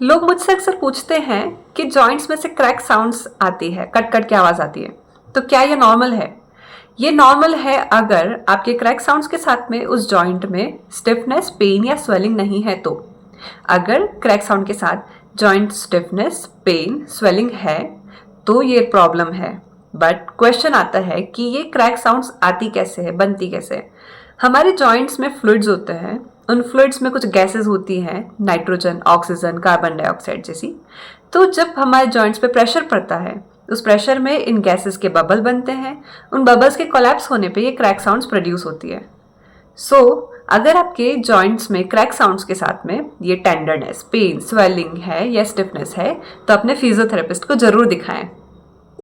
लोग मुझसे अक्सर पूछते हैं कि जॉइंट्स में से क्रैक साउंड्स आती है, कट कट की आवाज़ आती है, तो क्या ये नॉर्मल है? ये नॉर्मल है अगर आपके क्रैक साउंड्स के साथ में उस जॉइंट में स्टिफनेस, पेन या स्वेलिंग नहीं है तो। अगर क्रैक साउंड के साथ जॉइंट स्टिफनेस, पेन, स्वेलिंग है तो ये प्रॉब्लम है। बट क्वेश्चन आता है कि ये क्रैक साउंड्स आती कैसे है, बनती कैसे है? हमारे जॉइंट्स में फ्लूइड्स होते हैं, उन फ्लूइड्स में कुछ गैसेस होती हैं, नाइट्रोजन, ऑक्सीजन, कार्बन डाइऑक्साइड जैसी। तो जब हमारे जॉइंट्स पे प्रेशर पड़ता है, उस प्रेशर में इन गैसेस के बबल बनते हैं। उन बबल्स के कोलैप्स होने पे ये क्रैक साउंड्स प्रोड्यूस होती है। अगर आपके जॉइंट्स में क्रैक साउंड्स के साथ में ये टेंडरनेस, पेन, स्वेलिंग है या स्टिफनेस है तो अपने फिजियोथेरेपिस्ट को जरूर दिखाएं।